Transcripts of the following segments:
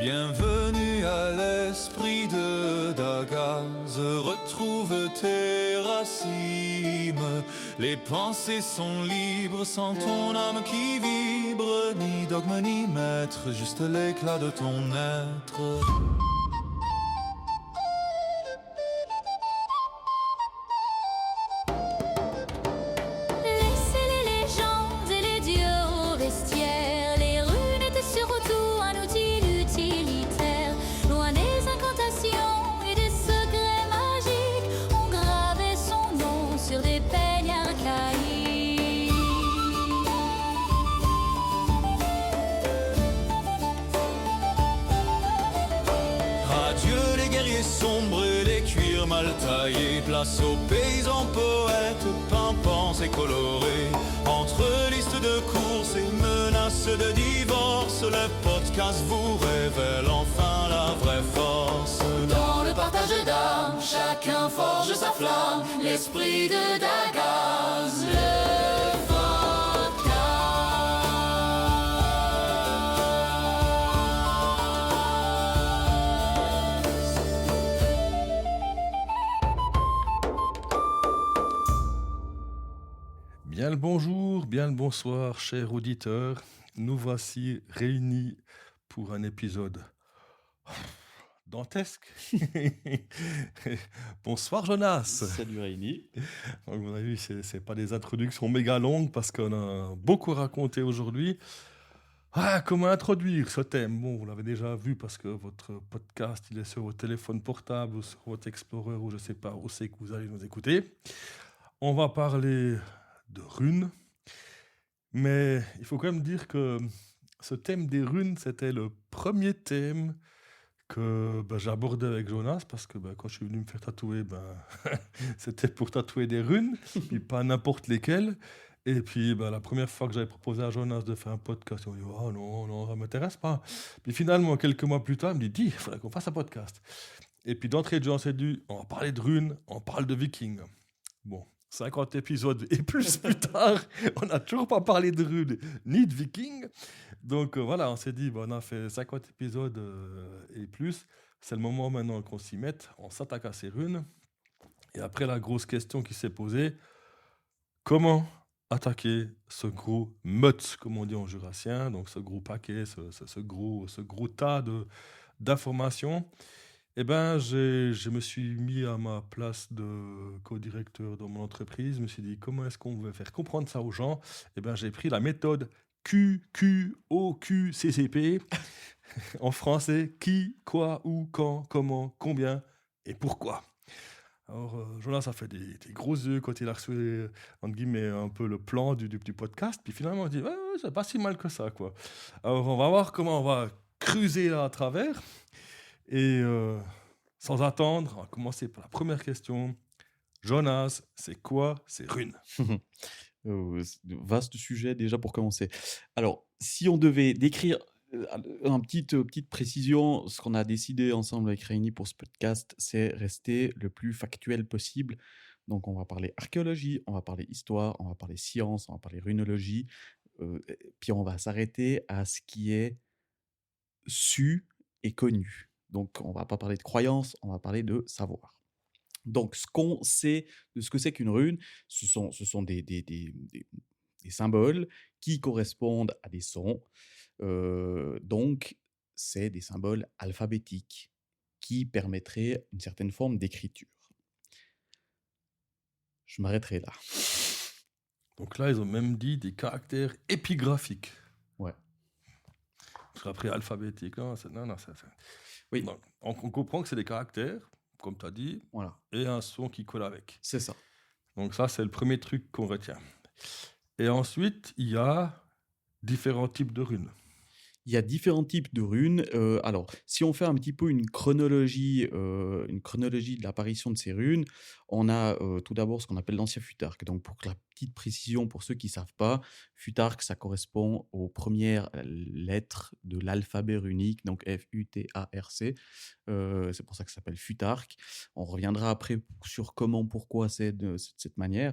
Bienvenue à l'esprit de Dagaz, retrouve tes racines. Les pensées sont libres sans ton âme qui vibre, ni dogme ni maître, juste l'éclat de ton être. Laissez les légendes et les dieux au vestiaire. Les runes étaient surtout un outil utilitaire. Loin des incantations et des secrets magiques, on gravait son nom sur des peignes archaïques. Adieu les guerriers sombres et les cuirs mal taillés. Place aux paysans poètes, pimpants et colorés. Entre listes de courses et menaces de divorce, le podcast vous révèle enfin la vraie force. Dans le partage d'âmes, chacun forge sa flamme. L'esprit de Dagaz, le podcast. Bien le bonjour, bien le bonsoir, chers auditeurs. Nous voici réunis pour un épisode dantesque. Bonsoir Jonas. Salut Rémi. Donc, vous avez vu, c'est pas des introductions méga longues parce qu'on a beaucoup raconté aujourd'hui. Comment introduire ce thème? Bon, vous l'avez déjà vu parce que votre podcast, il est sur votre téléphone portable ou sur votre Explorer ou je sais pas où c'est que vous allez nous écouter. On va parler de runes, mais il faut quand même dire que ce thème des runes, c'était le premier thème que j'abordais avec Jonas, parce que quand je suis venu me faire tatouer, c'était pour tatouer des runes, puis pas n'importe lesquelles. Et puis la première fois que j'avais proposé à Jonas de faire un podcast, il m'a dit « Oh non, ça ne m'intéresse pas ». Puis finalement, quelques mois plus tard, il me dit « il faudrait qu'on fasse un podcast ». Et puis d'entrée de jeu, on s'est dit « on va parler de runes, on parle de vikings ». Bon, 50 épisodes et plus tard, on n'a toujours pas parlé de runes ni de vikings. Donc voilà, on s'est dit, on a fait 50 épisodes et plus. C'est le moment maintenant qu'on s'y mette. On s'attaque à ces runes. Et après, la grosse question qui s'est posée, comment attaquer ce gros mutz, comme on dit en jurassien, donc ce gros paquet, ce gros tas d'informations. Eh ben, je me suis mis à ma place de co-directeur dans mon entreprise. Je me suis dit, comment est-ce qu'on veut faire comprendre ça aux gens? Eh ben, j'ai pris la méthode QQOQCCP. En français, qui, quoi, où, quand, comment, combien et pourquoi. Alors, Jonas a fait des gros yeux quand il a reçu, entre guillemets, un peu le plan du podcast. Puis finalement, il dit, ouais, c'est pas si mal que ça, quoi. Alors, on va voir comment on va creuser là à travers. Et sans attendre, on va commencer par la première question. Jonas, c'est quoi ces runes? Vaste sujet déjà pour commencer. Alors, si on devait décrire une petite précision, ce qu'on a décidé ensemble avec Rémi pour ce podcast, c'est rester le plus factuel possible. Donc, on va parler archéologie, on va parler histoire, on va parler science, on va parler runologie, puis on va s'arrêter à ce qui est su et connu. Donc, on ne va pas parler de croyance, on va parler de savoir. Donc, ce qu'on sait de ce que c'est qu'une rune, ce sont des symboles qui correspondent à des sons. Donc, c'est des symboles alphabétiques qui permettraient une certaine forme d'écriture. Je m'arrêterai là. Donc là, ils ont même dit des caractères épigraphiques. Ouais. Après, alphabétique, non. Oui. Donc, on comprend que c'est des caractères, comme tu as dit, Voilà. et un son qui colle avec. C'est ça. Donc ça, c'est le premier truc qu'on retient. Et ensuite, il y a différents types de runes. Il y a différents types de runes. Alors, si on fait un petit peu une chronologie de l'apparition de ces runes, on a tout d'abord ce qu'on appelle l'ancien Futark. Donc, pour la petite précision, pour ceux qui ne savent pas, Futark, ça correspond aux premières lettres de l'alphabet runique, donc F-U-T-A-R-C. C'est pour ça que ça s'appelle Futark. On reviendra après sur comment, pourquoi c'est de cette manière.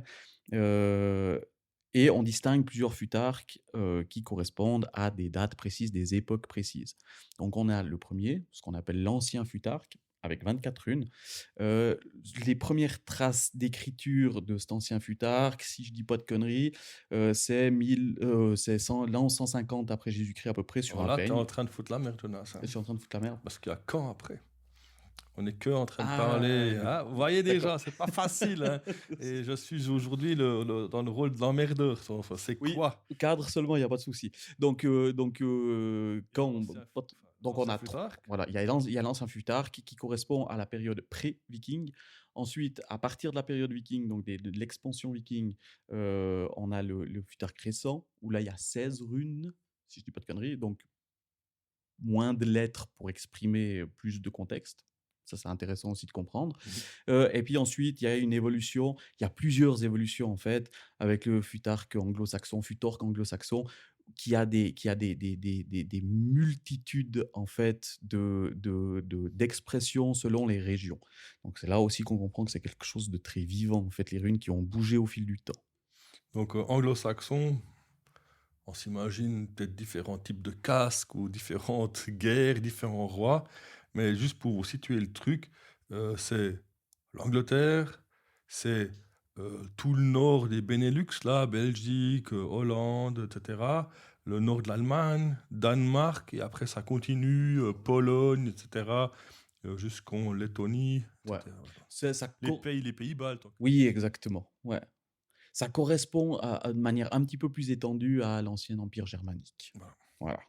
Et on distingue plusieurs futarques qui correspondent à des dates précises, des époques précises. Donc on a le premier, ce qu'on appelle l'ancien futarque, avec 24 runes. Euh, les premières traces d'écriture de cet ancien futarque, si je dis pas de conneries, c'est l'an 150 après Jésus-Christ à peu près sur Alors un là, tu es peigne. en train de foutre la merde, Jonas. Hein. Je suis en train de foutre la merde. Parce qu'il y a quand après? On n'est que en train de Ah, parler. Hein. Vous voyez déjà, d'accord. c'est pas facile. Hein. Et je suis aujourd'hui dans le rôle de l'emmerdeur. Enfin, c'est Oui, quoi? cadre seulement, il n'y a pas de souci. Donc, quand on, donc on a futarque. voilà, il y a l'ancien futarque qui correspond à la période pré-viking. Ensuite, à partir de la période viking, donc de l'expansion viking, on a le futarque récent, où là, il y a 16 runes, si je dis pas de conneries, donc moins de lettres pour exprimer plus de contexte. Ça, c'est intéressant aussi de comprendre. Et puis ensuite, il y a une évolution, il y a plusieurs évolutions en fait, avec le futarque anglo-saxon, futorque anglo-saxon, qui a des multitudes en fait d'expressions selon les régions. Donc c'est là aussi qu'on comprend que c'est quelque chose de très vivant, en fait, les runes qui ont bougé au fil du temps. Donc, anglo-saxon, on s'imagine peut-être différents types de casques ou différentes guerres, différents rois. Mais juste pour vous situer le truc, c'est l'Angleterre, c'est tout le nord des Benelux, là, Belgique, Hollande, etc. Le nord de l'Allemagne, Danemark, et après ça continue, Pologne, etc. Jusqu'en Lettonie, Ouais. etc. Ça Les pays baltes. Oui, exactement. Ouais. Ça correspond de manière un petit peu plus étendue à l'ancien empire germanique. Voilà.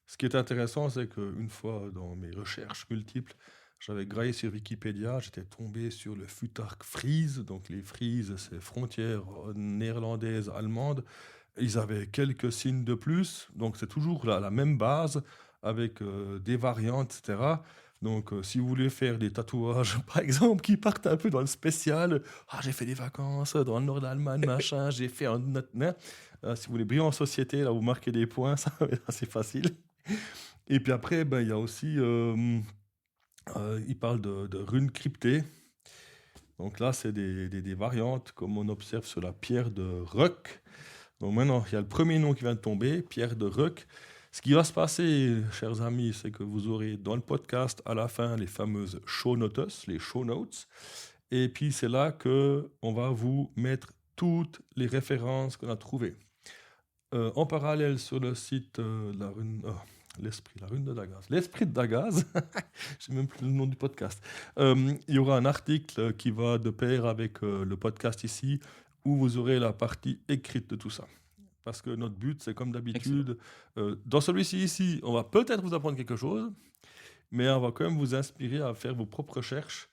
Ce qui est intéressant, c'est qu'une fois dans mes recherches multiples, j'avais graillé sur Wikipédia, j'étais tombé sur le futarque Frise. Donc les Frises, c'est frontières néerlandaises, allemandes. Ils avaient quelques signes de plus, donc c'est toujours la même base avec des variantes, etc. Donc si vous voulez faire des tatouages, par exemple, qui partent un peu dans le spécial, j'ai fait des vacances dans le nord de l'Allemagne, machin, j'ai fait un... si vous voulez briller en société, là vous marquez des points, ça c'est facile. Et puis après, il y a aussi, il parle de runes cryptées. Donc là, c'est des variantes, comme on observe sur la pierre de Ruck. Donc maintenant, il y a le premier nom qui vient de tomber, pierre de Ruck. Ce qui va se passer, chers amis, c'est que vous aurez dans le podcast, à la fin, les fameuses show notes, les show notes. Et puis, c'est là qu'on va vous mettre toutes les références qu'on a trouvées. En parallèle, sur le site la rune... la rune de Dagaz. L'esprit de Dagaz, je sais même plus le nom du podcast. Il y aura un article qui va de pair avec le podcast ici, où vous aurez la partie écrite de tout ça. Parce que notre but, c'est comme d'habitude, dans celui-ci ici, on va peut-être vous apprendre quelque chose, mais on va quand même vous inspirer à faire vos propres recherches.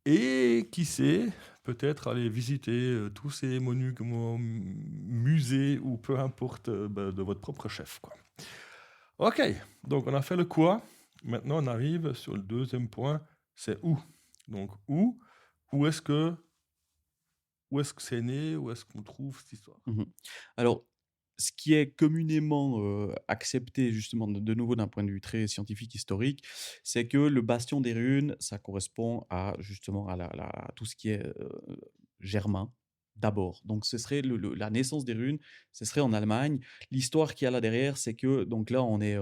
Et qui sait, peut-être aller visiter tous ces musées ou peu importe de votre propre chef, quoi. Ok, donc on a fait le quoi. Maintenant, on arrive sur le deuxième point, c'est où. Donc où est-ce que c'est né, où est-ce qu'on trouve cette histoire. Alors, ce qui est communément accepté, justement, de nouveau d'un point de vue très scientifique, historique, c'est que le bastion des runes, ça correspond à, justement, à tout ce qui est germain, d'abord. Donc, ce serait la naissance des runes, ce serait en Allemagne. L'histoire qu'il y a là derrière, c'est que, donc là, on est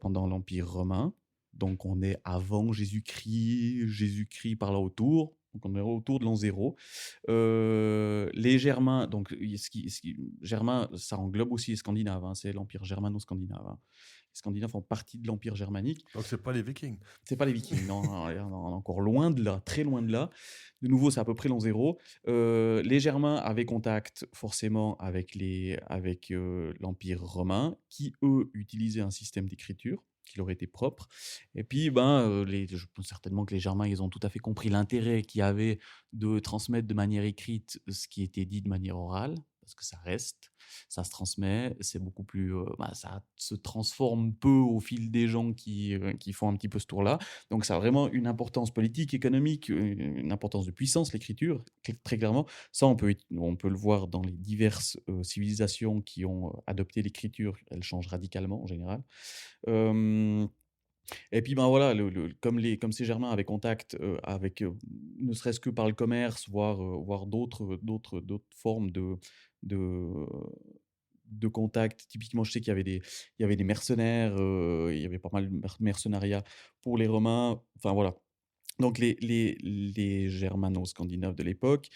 pendant l'Empire romain, donc on est avant Jésus-Christ par là autour. Donc on est autour de l'an 0. Les Germains, donc Germain, ça englobe aussi les Scandinaves, hein, c'est l'empire germano-scandinave. Hein. Les Scandinaves font partie de l'empire germanique. Donc c'est pas les Vikings. C'est pas les Vikings, non, on est encore loin de là, très loin de là. De nouveau, c'est à peu près l'an 0. Les Germains avaient contact forcément avec l'empire romain, qui eux utilisaient un système d'écriture qui leur était propre. Et puis, je pense certainement que les Germains, ils ont tout à fait compris l'intérêt qu'il y avait de transmettre de manière écrite ce qui était dit de manière orale, parce que ça reste, ça se transmet, c'est beaucoup plus, ça se transforme peu au fil des gens qui font un petit peu ce tour-là. Donc, ça a vraiment une importance politique, économique, une importance de puissance, l'écriture, très clairement. Ça, on peut le voir dans les diverses civilisations qui ont adopté l'écriture. Elle change radicalement en général. Et puis, ben voilà, comme ces Germains avaient contact avec, ne serait-ce que par le commerce, voire d'autres formes de, de contact. Typiquement, je sais il y avait des mercenaires, il y avait pas mal de mercenariat pour les Romains. Enfin voilà. Donc les germano-scandinaves de l'époque,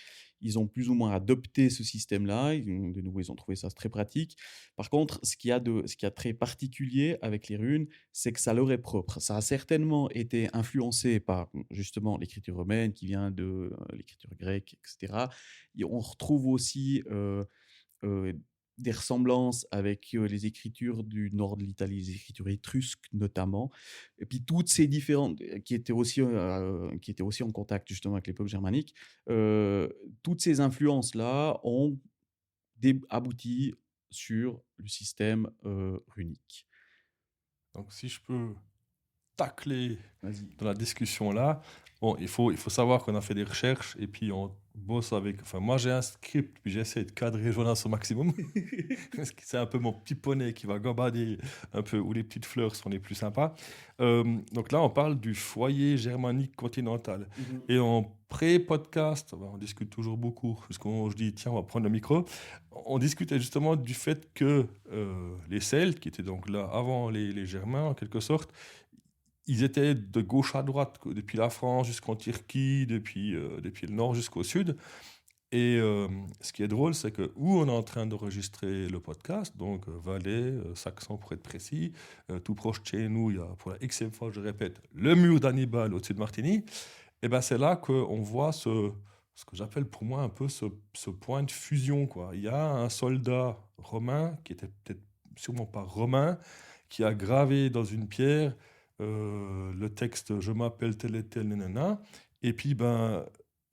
ils ont plus ou moins adopté ce système-là. De nouveau, ils ont trouvé ça très pratique. Par contre, ce qu'il y a de très particulier avec les runes, c'est que ça leur est propre. Ça a certainement été influencé par justement l'écriture romaine qui vient de l'écriture grecque, etc. Et on retrouve aussi euh, des ressemblances avec les écritures du nord de l'Italie, les écritures étrusques notamment, et puis toutes ces différentes, qui étaient aussi en contact justement avec l'époque germanique, toutes ces influences-là ont abouti sur le système runique. Donc, si je peux tacler Vas-y. dans la discussion là, bon, il faut savoir qu'on a fait des recherches et puis on bosse avec. Enfin, moi j'ai un script, puis j'essaie de cadrer Jonas au maximum. Parce que c'est un peu mon petit poney qui va gambader un peu où les petites fleurs sont les plus sympas. Donc là, on parle du foyer germanique continental. Et en pré-podcast, on discute toujours beaucoup, parce que je dis, tiens, on va prendre le micro. On discutait justement du fait que les Celtes, qui étaient donc là avant les Germains en quelque sorte, ils étaient de gauche à droite, quoi, depuis la France jusqu'en Turquie, depuis le nord jusqu'au sud. Et ce qui est drôle, c'est que où on est en train d'enregistrer le podcast, donc Valais, Saxon pour être précis, tout proche de chez nous, il y a, pour la xème fois, je répète, le mur d'Hannibal au-dessus de Martigny, et ben c'est là qu'on voit ce que j'appelle pour moi un peu ce point de fusion, quoi. Il y a un soldat romain, qui était peut-être sûrement pas romain, qui a gravé dans une pierre le texte je m'appelle tel et tel nanana, et puis ben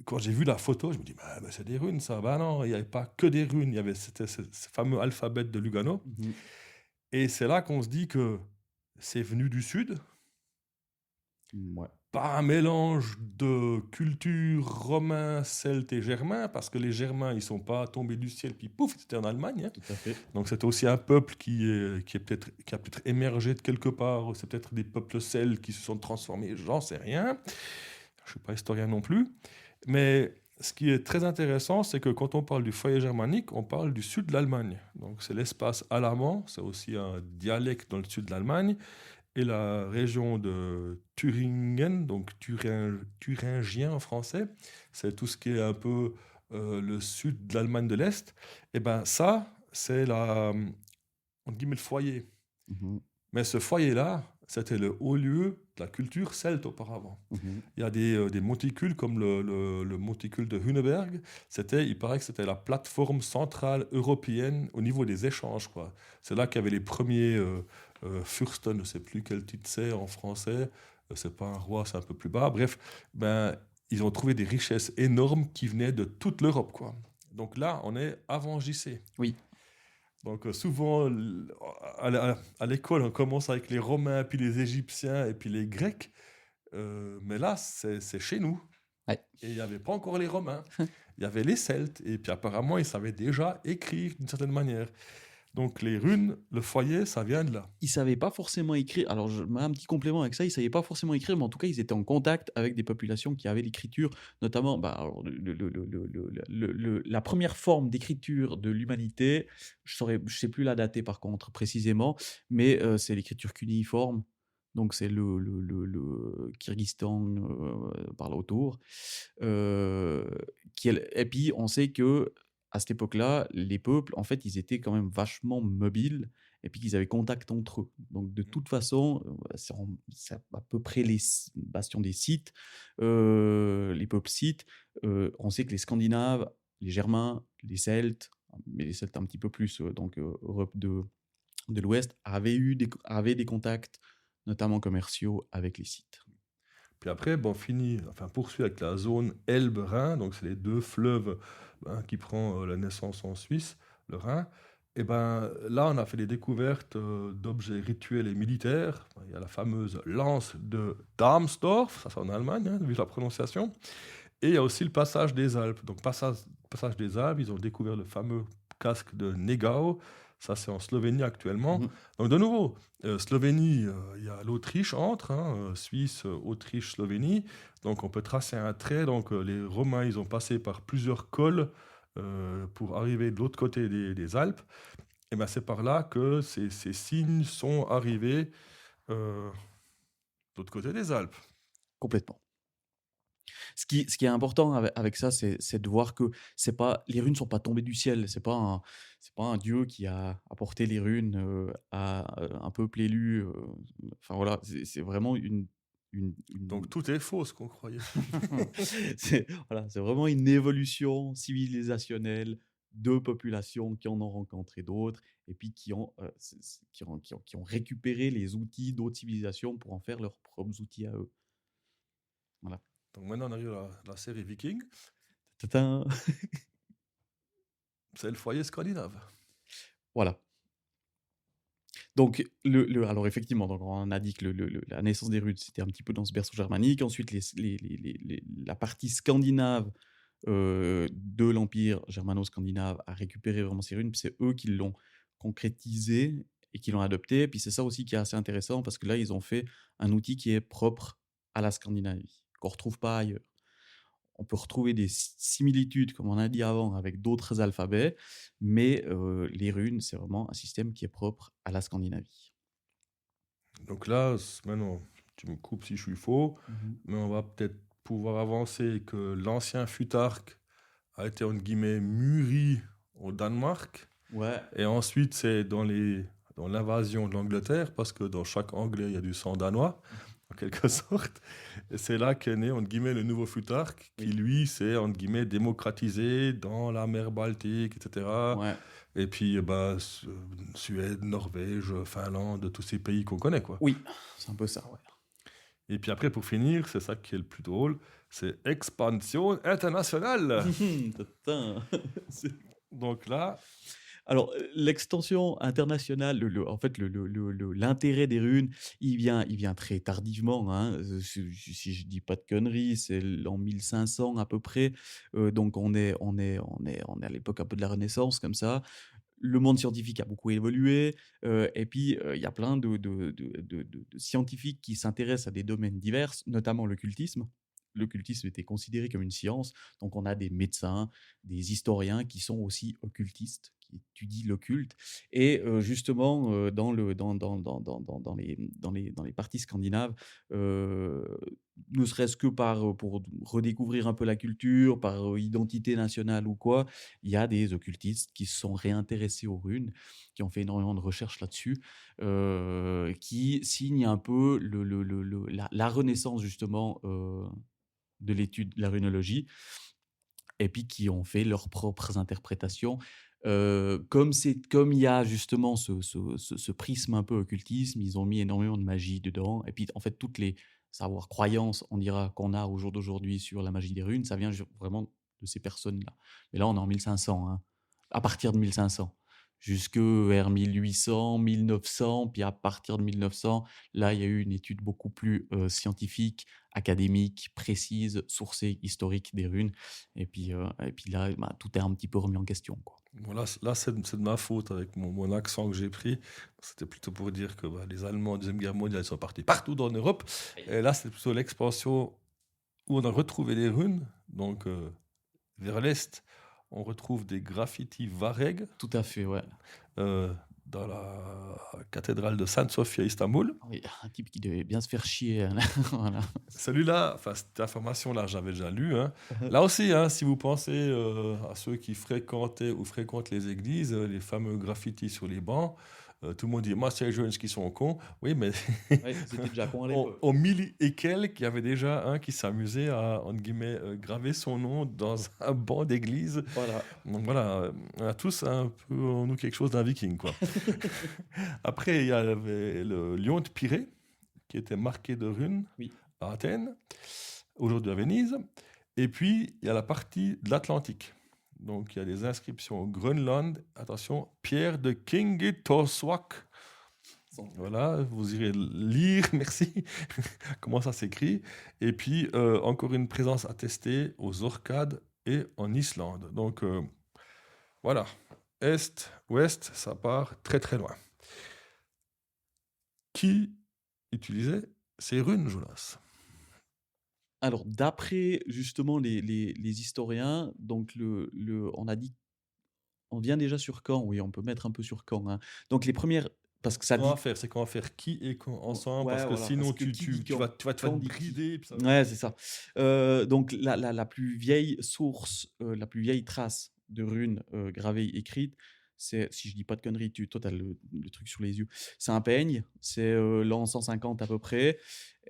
quand j'ai vu la photo je me dis bah, c'est des runes ça. Ben non, il n'y avait pas que des runes, il y avait c'était ce fameux alphabet de Lugano, et c'est là qu'on se dit que c'est venu du sud Ouais. par un mélange de culture romain, celte et germain, parce que les Germains ils sont pas tombés du ciel puis pouf c'était en Allemagne, hein. Tout à fait. Donc c'est aussi un peuple qui a peut-être émergé de quelque part. C'est peut-être des peuples celtes qui se sont transformés, j'en sais rien. Je ne suis pas historien non plus. Mais ce qui est très intéressant, c'est que quand on parle du foyer germanique, on parle du sud de l'Allemagne. Donc c'est l'espace allemand, c'est aussi un dialecte dans le sud de l'Allemagne. Et la région de Thuringen, donc thuringien en français, c'est tout ce qui est un peu le sud de l'Allemagne de l'Est. Et ben ça, c'est on dit le foyer. Mais ce foyer-là, c'était le haut lieu de la culture celte auparavant. Il y a des monticules comme le monticule de Huneberg. Il paraît que c'était la plateforme centrale européenne au niveau des échanges, quoi. C'est là qu'il y avait les premiers Fürsten, je ne sais plus quel titre c'est en français. C'est pas un roi, c'est un peu plus bas. Bref, ben, ils ont trouvé des richesses énormes qui venaient de toute l'Europe, quoi. Donc là, on est avant JC. Oui. Donc souvent, à l'école, on commence avec les Romains, puis les Égyptiens, et puis les Grecs. Mais là, c'est chez nous. Ouais. Et il n'y avait pas encore les Romains. Il y avait les Celtes. Et puis apparemment, ils savaient déjà écrire d'une certaine manière. Donc les runes, le foyer, ça vient de là. Ils ne savaient pas forcément écrire. Alors, je mets un petit complément avec ça. Ils ne savaient pas forcément écrire, mais en tout cas, ils étaient en contact avec des populations qui avaient l'écriture, notamment alors, la première forme d'écriture de l'humanité. Je ne sais plus la dater par contre précisément, mais c'est l'écriture cunéiforme. Donc, c'est le Kyrgyzstan par là autour. Et puis, on sait que à cette époque-là, les peuples, en fait, ils étaient quand même vachement mobiles et puis qu'ils avaient contact entre eux. Donc, de toute façon, c'est à peu près les bastions des Scythes, les peuples scythes. On sait que les Scandinaves, les Germains, les Celtes, mais les Celtes un petit peu plus, donc Europe de l'Ouest, avaient des contacts, notamment commerciaux, avec les Scythes. Puis après, poursuit avec la zone Elbe-Rhin, donc c'est les deux fleuves qui prend la naissance en Suisse, le Rhin. Et ben là, on a fait des découvertes d'objets rituels et militaires. Il y a la fameuse lance de Darmsdorf, ça c'est en Allemagne, hein, vu la prononciation. Et il y a aussi le passage des Alpes. Donc passage des Alpes, ils ont découvert le fameux casque de Negau. Ça, c'est en Slovénie actuellement. Mhm. Donc, de nouveau, Slovénie, il y a l'Autriche entre, hein, Suisse, Autriche, Slovénie. Donc, on peut tracer un trait. Donc, les Romains, ils ont passé par plusieurs cols pour arriver de l'autre côté des Alpes. Et ben, c'est par là que ces signes sont arrivés de l'autre côté des Alpes. Complètement. Ce qui est important avec ça, c'est de voir que les runes ne sont pas tombées du ciel. C'est pas un dieu qui a apporté les runes à un peuple élu. Enfin voilà, c'est vraiment Donc, tout est faux, ce qu'on croyait. c'est vraiment une évolution civilisationnelle de populations qui en ont rencontré d'autres et puis qui ont récupéré les outils d'autres civilisations pour en faire leurs propres outils à eux. Voilà. Donc, maintenant, on arrive à la série Viking. Tadam. C'est le foyer scandinave. Voilà. Donc, alors effectivement, donc on a dit que la naissance des runes, c'était un petit peu dans ce berceau germanique. Ensuite, la partie scandinave de l'empire germano-scandinave a récupéré vraiment ces runes, puis c'est eux qui l'ont concrétisé et qui l'ont adopté. Puis c'est ça aussi qui est assez intéressant, parce que là, ils ont fait un outil qui est propre à la Scandinavie, qu'on ne retrouve pas ailleurs. On peut retrouver des similitudes, comme on a dit avant, avec d'autres alphabets, mais les runes, c'est vraiment un système qui est propre à la Scandinavie. Donc là, maintenant, tu me coupes si je suis faux, mais on va peut-être pouvoir avancer que l'ancien futark a été, entre guillemets, mûri au Danemark. Ouais, Et ensuite, c'est dans l'invasion de l'Angleterre, parce que dans chaque Anglais, il y a du sang danois, en quelque sorte. Et c'est là qu'est né, entre guillemets, le nouveau futark, qui, Oui. lui, s'est, entre guillemets, démocratisé dans la mer Baltique, etc. ouais. Et puis, Suède, Norvège, Finlande, tous ces pays qu'on connaît, quoi. Oui, c'est un peu ça, ouais. Et puis après, pour finir, c'est ça qui est le plus drôle, c'est expansion internationale. Putain. Donc là, Alors, l'extension internationale, en fait, l'intérêt des runes, il vient très tardivement, hein. Si je dis pas de conneries, c'est en 1500 à peu près. Donc on est à l'époque un peu de la Renaissance, comme ça. Le monde scientifique a beaucoup évolué, et puis il y a plein de scientifiques qui s'intéressent à des domaines divers, notamment l'occultisme. L'occultisme était considéré comme une science, donc on a des médecins, des historiens qui sont aussi occultistes, qui étudient l'occulte. Et justement, dans les parties scandinaves, ne serait-ce que pour redécouvrir un peu la culture, par identité nationale ou quoi, il y a des occultistes qui se sont réintéressés aux runes, qui ont fait énormément de recherches là-dessus, qui signent un peu la renaissance justement de l'étude de la runologie, et puis qui ont fait leurs propres interprétations. Comme il y a justement ce prisme un peu occultisme, ils ont mis énormément de magie dedans, et puis en fait toutes les savoirs, croyances, on dira, qu'on a au jour d'aujourd'hui sur la magie des runes, ça vient vraiment de ces personnes-là. Mais là, on est en 1500, hein, à partir de 1500, jusque vers 1800, 1900, puis à partir de 1900, là, il y a eu une étude beaucoup plus scientifique, académique, précise, sourcée, historique des runes, et puis là, tout est un petit peu remis en question, quoi. bon, là c'est de ma faute avec mon accent que j'ai pris. C'était plutôt pour dire que les Allemands en Deuxième Guerre mondiale sont partis partout dans l'Europe. Et là, c'est plutôt l'expansion où on a retrouvé les runes. Donc, vers l'Est, on retrouve des graffitis vareg Tout à fait, ouais. dans la cathédrale de Sainte-Sophie à Istanbul. Oui, un type qui devait bien se faire chier, hein, voilà. Celui-là, enfin, cette information-là, j'avais déjà lu, hein. Là aussi, hein, si vous pensez à ceux qui fréquentaient ou fréquentent les églises, les fameux graffitis sur les bancs, tout le monde dit, moi, c'est les jeunes qui sont cons. Oui, mais Ouais, c'était déjà con à l'époque. au mille et quelques, il y avait déjà un qui s'amusait à, entre guillemets, graver son nom dans un banc d'église. Voilà. Donc voilà, on a tous un peu en nous quelque chose d'un viking, quoi. Après, il y avait le lion de Pirée, qui était marqué de runes Oui. à Athènes, aujourd'hui à Venise. Et puis, il y a la partie de l'Atlantique. Donc, il y a des inscriptions au Groenland. Attention, Pierre de Kingetoswak. Voilà, vous irez lire, merci, comment ça s'écrit. Et puis, encore une présence attestée aux Orcades et en Islande. Donc, voilà. est, ouest, ça part très très loin. Qui utilisait ces runes, Jonas? Alors, d'après justement les historiens, donc on a dit, on vient déjà sur Caen, oui, on peut mettre un peu sur Caen, hein. Donc les premières, parce que ça dit, C'est qu'on va faire qui et quand ensemble, parce ouais, que voilà, sinon parce que qui dit tu Caen, vas te Caen dit qui. brider. Puis ça va Ouais, être- c'est ça. Donc la plus vieille source, la plus vieille trace de runes gravées, écrites, c'est, si je dis pas de conneries, toi, t'as le truc sur les yeux, c'est un peigne, c'est l'an 150 à peu près.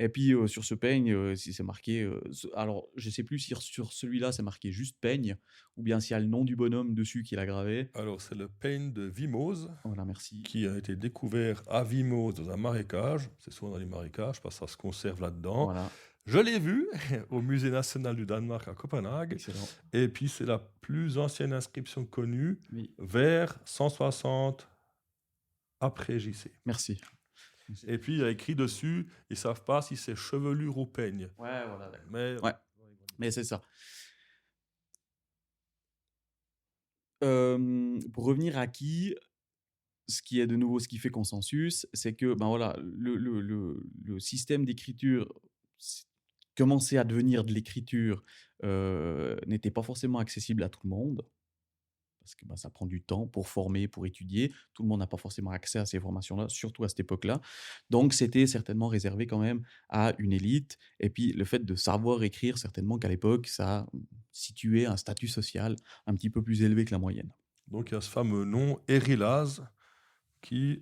Et puis sur ce peigne, si c'est marqué, alors je sais plus si sur celui-là c'est marqué juste peigne, ou bien s'il y a le nom du bonhomme dessus qui l'a gravé. Alors, c'est le peigne de Vimose Voilà, merci. qui a été découvert à Vimose dans un marécage. C'est souvent dans les marécages parce que ça se conserve là-dedans. Voilà, Je l'ai vu au Musée national du Danemark à Copenhague. excellent. Et puis, c'est la plus ancienne inscription connue, Oui, vers 160 après JC. merci. Et puis, il y a écrit dessus, ils ne savent pas si c'est chevelure ou peigne. Ouais, voilà, d'accord. Mais Ouais. Mais c'est ça. Pour revenir à qui, ce qui est de nouveau ce qui fait consensus, c'est que ben voilà, le système d'écriture commençait à devenir de l'écriture, n'était pas forcément accessible à tout le monde. Parce que ben, ça prend du temps pour former, pour étudier. Tout le monde n'a pas forcément accès à ces formations-là, surtout à cette époque-là. Donc, c'était certainement réservé quand même à une élite. Et puis, le fait de savoir écrire, certainement qu'à l'époque, ça situait un statut social un petit peu plus élevé que la moyenne. donc, il y a ce fameux nom, Erilaz, qui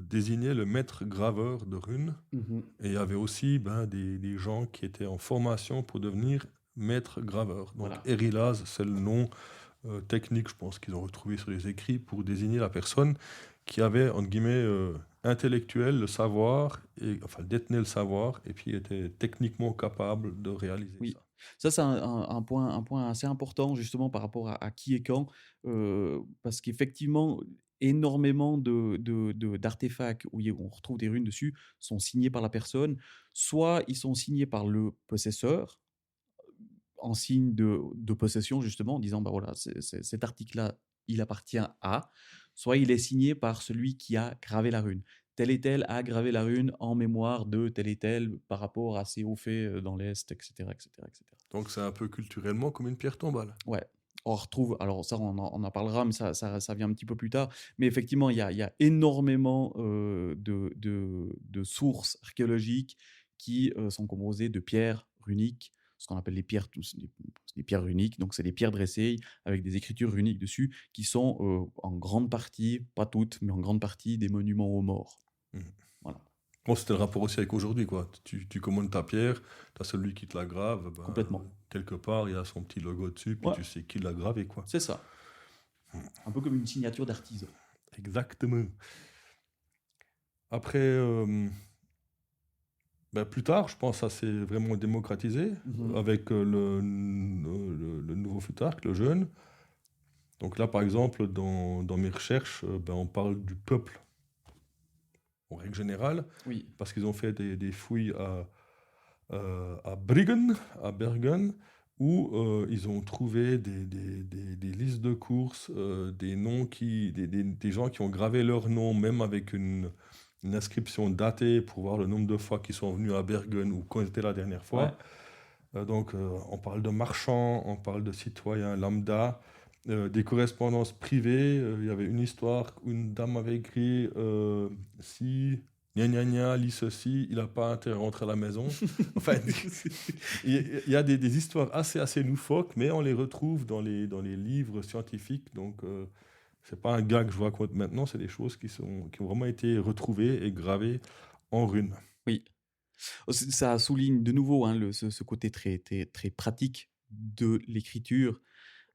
désignait le maître graveur de runes. Et il y avait aussi des gens qui étaient en formation pour devenir maître graveur. Donc, Voilà. Erilaz, c'est le nom technique, je pense, qu'ils ont retrouvé sur les écrits pour désigner la personne qui avait, entre guillemets, intellectuel le savoir, enfin, détenait le savoir, et puis était techniquement capable de réaliser Oui. ça. Ça, c'est un point assez important, justement, par rapport à qui et quand. Parce qu'effectivement, énormément d'artefacts où on retrouve des runes dessus sont signés par la personne. Soit ils sont signés par le possesseur, en signe de possession, justement, en disant, bah voilà, cet article-là, il appartient à. Soit il est signé par celui qui a gravé la rune. Tel et tel a gravé la rune en mémoire de tel et tel par rapport à ses hauts faits dans l'Est, etc., etc., etc. Donc, c'est un peu culturellement comme une pierre tombale. Ouais. On retrouve, alors ça, on en parlera, mais ça vient un petit peu plus tard. Mais effectivement, il y a énormément de sources archéologiques qui sont composées de pierres runiques, ce qu'on appelle les pierres, des pierres runiques. Donc, c'est des pierres dressées avec des écritures runiques dessus, qui sont en grande partie, pas toutes, mais en grande partie, des monuments aux morts. Mhm. Voilà, Bon, c'était le rapport aussi avec aujourd'hui, quoi. Tu commandes ta pierre, tu as celui qui te la grave. complètement. Quelque part, il y a son petit logo dessus, puis Ouais. tu sais qui l'a gravé, quoi. C'est ça. Un peu comme une signature d'artisan. Exactement. Après, plus tard, je pense que ça s'est vraiment démocratisé Mhm. avec le nouveau Futark, le jeune. Donc là, par exemple, dans mes recherches, on parle du peuple, en règle générale, Oui. parce qu'ils ont fait des fouilles à Bruggen, à Bergen, où ils ont trouvé des listes de courses, des noms des gens qui ont gravé leur nom, même avec une inscription datée pour voir le nombre de fois qu'ils sont venus à Bergen ou quand ils étaient la dernière fois. Donc, on parle de marchands, on parle de citoyens lambda, des correspondances privées. Il y avait une histoire où une dame avait écrit si gna gna gna lit ceci, il n'a pas intérêt à rentrer à la maison. Enfin, il y a des histoires assez loufoques, mais on les retrouve dans les livres scientifiques. Donc, c'est pas un gars que je vous raconte maintenant, c'est des choses qui ont vraiment été retrouvées et gravées en runes. Oui. Ça souligne de nouveau hein, ce côté très, très, très pratique de l'écriture.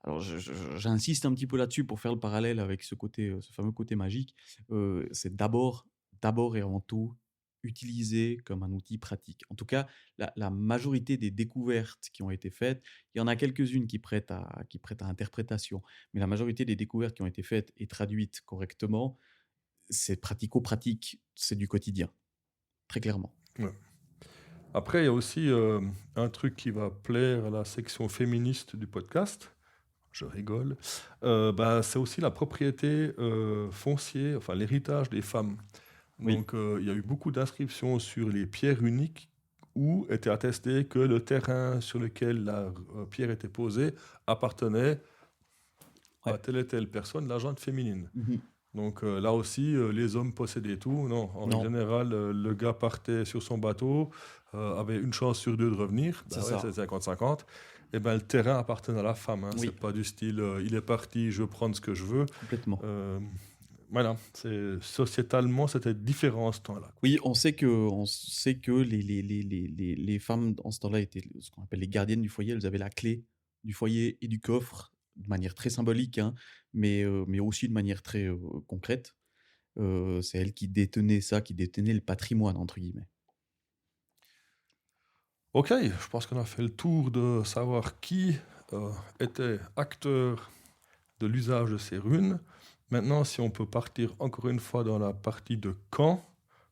Alors, j'insiste un petit peu là-dessus pour faire le parallèle avec ce fameux côté magique. C'est d'abord et avant tout utilisé comme un outil pratique. En tout cas, la majorité des découvertes qui ont été faites, il y en a quelques-unes qui prêtent à interprétation, mais la majorité des découvertes qui ont été faites et traduites correctement, c'est pratico-pratique, c'est du quotidien, très clairement. Ouais. Après, il y a aussi un truc qui va plaire à la section féministe du podcast. je rigole. Bah, c'est aussi la propriété foncière, enfin l'héritage des femmes. Oui. Donc, il y a eu beaucoup d'inscriptions sur les pierres uniques où était attesté que le terrain sur lequel la pierre était posée appartenait à Ouais. telle et telle personne, la gente féminine. Mhm. Donc là aussi, les hommes possédaient tout. Non, en règle Non, générale, le gars partait sur son bateau, avait une chance sur deux de revenir. c'est Bah ouais, ça. c'est 50-50. Et ben le terrain appartenait à la femme. Hein. C'est Oui, pas du style, il est parti, je veux prendre ce que je veux. complètement. Euh, voilà, sociétalement, c'était différent ce temps-là. Oui, on sait que les femmes, en ce temps-là, étaient ce qu'on appelle les gardiennes du foyer. Elles avaient la clé du foyer et du coffre de manière très symbolique, hein, mais aussi de manière très concrète. C'est elles qui détenaient ça, qui détenaient le patrimoine, entre guillemets. Ok, je pense qu'on a fait le tour de savoir qui était acteur de l'usage de ces runes. Maintenant, si on peut partir encore une fois dans la partie de quand,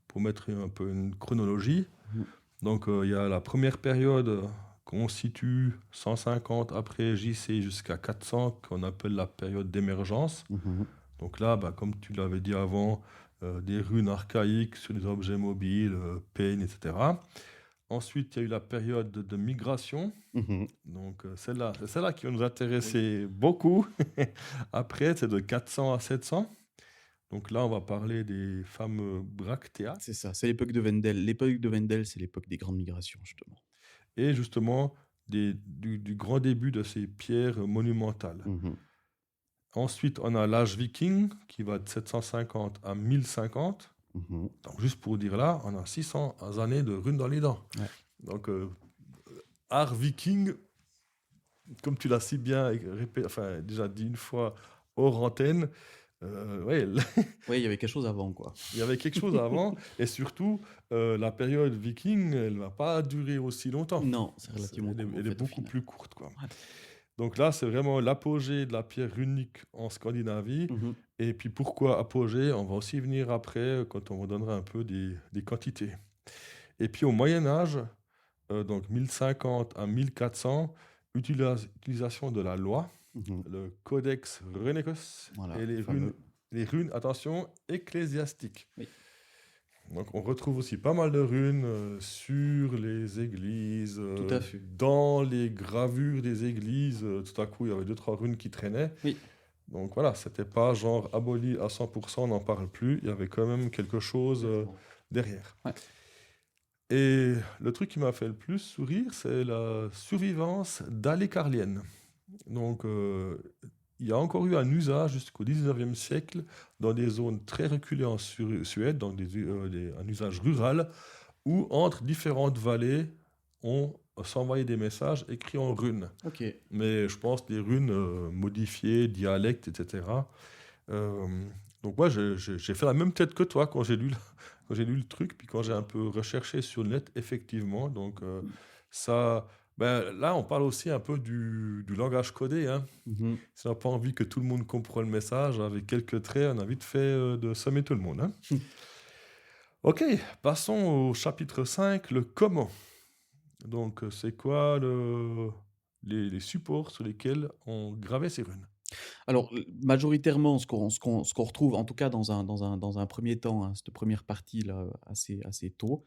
pour mettre un peu une chronologie. Mhm. Donc, il y a la première période qu'on situe 150 après JC jusqu'à 400, qu'on appelle la période d'émergence. Mhm. Donc là, bah, comme tu l'avais dit avant, des runes archaïques sur des objets mobiles, peigne, etc. Ensuite, il y a eu la période de migration. Mhm. Donc, c'est celle-là qui va nous intéresser beaucoup. Après, c'est de 400 à 700. Donc là, on va parler des fameux bractéas. C'est ça, c'est l'époque de Wendel. L'époque de Wendel, c'est l'époque des grandes migrations, justement. Et justement, du grand début de ces pierres monumentales. Mhm. Ensuite, on a l'âge viking qui va de 750 à 1050. Mhm. Donc, juste pour dire là, on a 600 années de runes dans les dents. Ouais. Donc, art viking, comme tu l'as si bien déjà dit une fois hors antenne, ouais, Ouais, il y avait quelque chose avant, quoi. il y avait quelque chose avant. Et surtout, la période viking, elle ne va pas durer aussi longtemps. Non, c'est relativement court, en Elle est fait, au beaucoup final. plus courte, quoi. Ouais. Donc là, c'est vraiment l'apogée de la pierre runique en Scandinavie. Mhm. Et puis pourquoi apogée? On va aussi venir après, quand on vous donnera un peu des quantités. Et puis au Moyen Âge, donc 1050 à 1400, utilisation de la loi, Mhm. le Codex Runicus Voilà, et fameux. les runes, attention, ecclésiastiques. Oui. Donc on retrouve aussi pas mal de runes sur les églises, Tout à fait. dans les gravures des églises. Tout à coup, il y avait 2-3 runes qui traînaient. Oui. Donc voilà, c'était pas genre aboli à 100%, on n'en parle plus. Il y avait quand même quelque chose derrière. Ouais. Et le truc qui m'a fait le plus sourire, c'est la survivance d'Alécarlienne. Donc, il y a encore eu un usage jusqu'au 19e siècle dans des zones très reculées en Suède, donc un usage rural, où entre différentes vallées, on s'envoyait des messages écrits en runes. Ok. Mais je pense des runes modifiées, dialectes, etc. Euh, donc moi, j'ai fait la même tête que toi quand j'ai lu, quand j'ai lu le truc, puis quand j'ai un peu recherché sur le net, effectivement. Donc ça, ben, là, on parle aussi un peu du langage codé. Hein. Mhm. Si on n'a pas envie que tout le monde comprenne le message, avec quelques traits, on a vite fait de semer tout le monde. Hein. Ok, passons au chapitre 5, le comment. Donc, c'est quoi les supports sur lesquels on gravait ces runes? Alors, majoritairement, ce qu'on retrouve, en tout cas dans un premier temps, hein, cette première partie-là, assez tôt,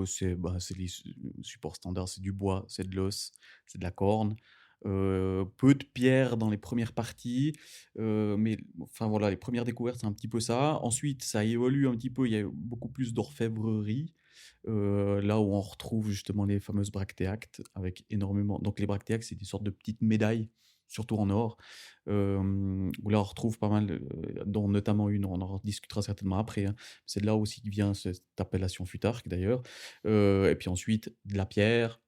c'est les supports standards, c'est du bois, c'est de l'os, c'est de la corne, peu de pierre dans les premières parties, mais enfin voilà, les premières découvertes, c'est un petit peu ça. Ensuite, ça évolue un petit peu, il y a eu beaucoup plus d'orfèvrerie, là où on retrouve justement les fameuses bractéactes avec énormément. Donc les bractéactes, c'est des sortes de petites médailles, surtout en or, où là on retrouve pas mal, dont notamment une, on en discutera certainement après, hein. C'est de là aussi que vient cette appellation futarque d'ailleurs. Et puis ensuite de la pierre,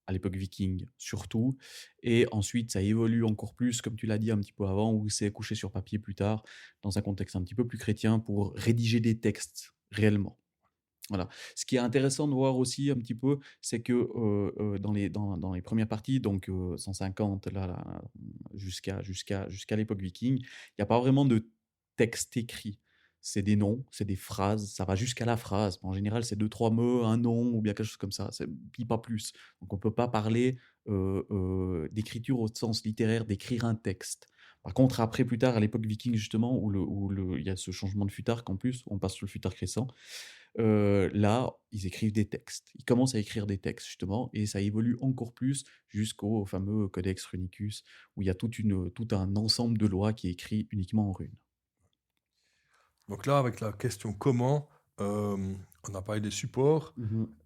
à l'époque viking surtout, et ensuite ça évolue encore plus, comme tu l'as dit un petit peu avant, où c'est couché sur papier plus tard, dans un contexte un petit peu plus chrétien, pour rédiger des textes réellement. Voilà. Ce qui est intéressant de voir aussi un petit peu, c'est que dans les premières parties, donc 150 jusqu'à l'époque viking, il n'y a pas vraiment de texte écrit. c'est des noms, c'est des phrases, ça va jusqu'à la phrase. En général, c'est 2-3 mots, un nom ou bien quelque chose comme ça, puis pas plus. Donc on ne peut pas parler d'écriture au sens littéraire, d'écrire un texte. Par contre, après, plus tard, à l'époque viking, justement, il y a ce changement de futarque en plus, on passe sur le futarque récent, là, ils écrivent des textes. Ils commencent à écrire des textes, justement, et ça évolue encore plus jusqu'au fameux Codex Runicus, où il y a tout un ensemble de lois qui est écrit uniquement en runes. Donc là, avec la question comment, on a parlé des supports,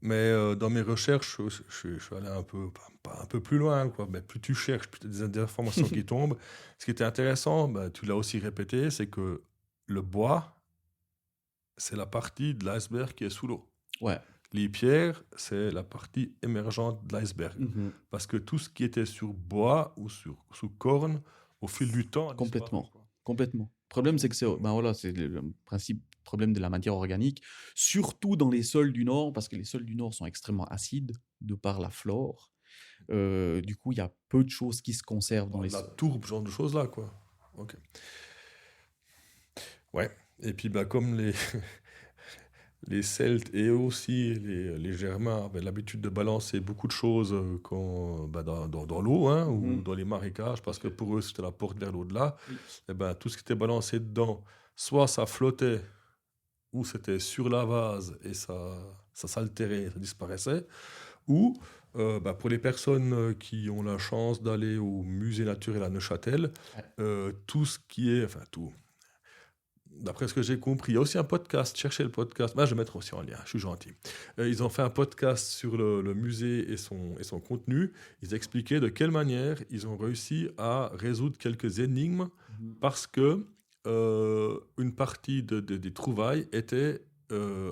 mais dans mes recherches, je suis allé un peu, pas un peu plus loin, quoi. Mais plus tu cherches, plus tu as des informations qui tombent. Ce qui était intéressant, bah, tu l'as aussi répété, c'est que le bois, c'est la partie de l'iceberg qui est sous l'eau. Ouais. Les pierres, c'est la partie émergente de l'iceberg. Parce que tout ce qui était sur bois ou sous corne, au fil du temps, a Complètement. disparu, quoi. Complètement. Le problème, c'est que c'est le principe problème de la matière organique, surtout dans les sols du Nord, parce que les sols du Nord sont extrêmement acides de par la flore. Du coup, il y a peu de choses qui se conservent dans les La sols. tourbe, ce genre de choses-là, quoi. Ok. Ouais. Et puis, bah, comme les Celtes et aussi les Germains avaient l'habitude de balancer beaucoup de choses dans l'eau, hein, ou dans les marécages, parce que pour eux, c'était la porte vers l'au-delà. Oui. Et ben, tout ce qui était balancé dedans, soit ça flottait, ou c'était sur la vase et ça s'altérait, ça disparaissait, ou pour les personnes qui ont la chance d'aller au musée naturel à Neuchâtel, tout ce qui est, enfin tout, d'après ce que j'ai compris, il y a aussi un podcast, cherchez le podcast, je vais mettre aussi en lien, je suis gentil. Ils ont fait un podcast sur le musée et son contenu, ils expliquaient de quelle manière ils ont réussi à résoudre quelques énigmes, parce que une partie des trouvailles était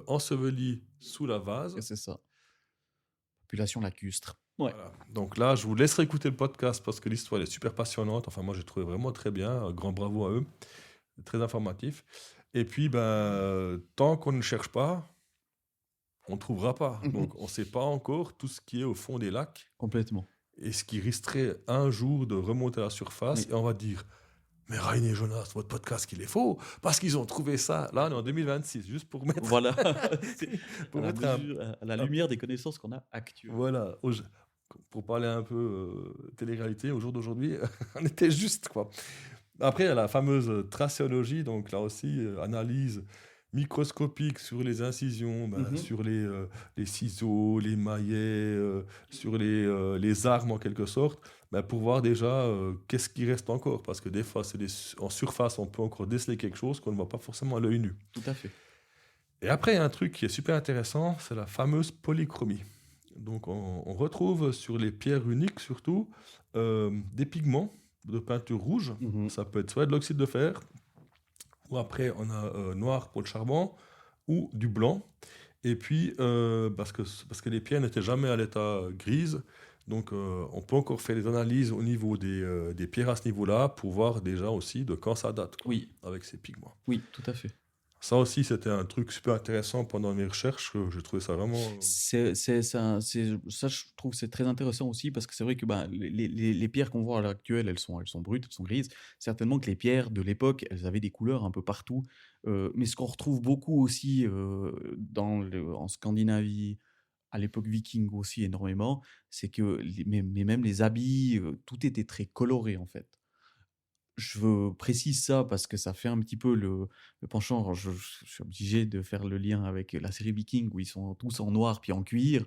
ensevelie sous la vase. C'est ça. Population lacustre. Ouais. Voilà. Donc là, je vous laisserai écouter le podcast parce que l'histoire est super passionnante. Enfin, moi, j'ai trouvé vraiment très bien. Un grand bravo à eux. Très informatif. Et puis, tant qu'on ne cherche pas, on ne trouvera pas. Donc, on ne sait pas encore tout ce qui est au fond des lacs. Complètement. Et ce qui risquerait un jour de remonter à la surface. Oui. Et on va dire... Mais Rainer et Jonas, votre podcast, qu'il est faux, parce qu'ils ont trouvé ça. Là, on est en 2026, juste pour mettre... Voilà. pour à mettre la lumière des connaissances qu'on a actuellement. Voilà. Pour parler un peu télé-réalité, au jour d'aujourd'hui, on était juste, quoi. Après, il y a la fameuse tracéologie, donc là aussi, analyse microscopique sur les incisions, sur les ciseaux, les maillets, sur les armes en quelque sorte, pour voir déjà qu'est-ce qui reste encore. Parce que des fois, en surface, on peut encore déceler quelque chose qu'on ne voit pas forcément à l'œil nu. Tout à fait. Et après, il y a un truc qui est super intéressant, c'est la fameuse polychromie. Donc, on retrouve sur les pierres uniques, surtout, des pigments de peinture rouge. Ça peut être soit de l'oxyde de fer, ou après on a noir pour le charbon, ou du blanc. Et puis, parce que les pierres n'étaient jamais à l'état grise, donc on peut encore faire des analyses au niveau des pierres à ce niveau-là, pour voir déjà aussi de quand ça date, quoi, Oui. avec ces pigments. Oui, tout à fait. Ça aussi, c'était un truc super intéressant pendant mes recherches. J'ai trouvé ça vraiment... Ça, je trouve que c'est très intéressant aussi parce que c'est vrai que les pierres qu'on voit à l'heure actuelle, elles sont brutes, elles sont grises. Certainement que les pierres de l'époque, elles avaient des couleurs un peu partout. Mais ce qu'on retrouve beaucoup aussi en Scandinavie, à l'époque viking aussi énormément, c'est que mais même les habits, tout était très coloré en fait. Je précise ça parce que ça fait un petit peu le penchant. Alors, je suis obligé de faire le lien avec la série Viking où ils sont tous en noir puis en cuir.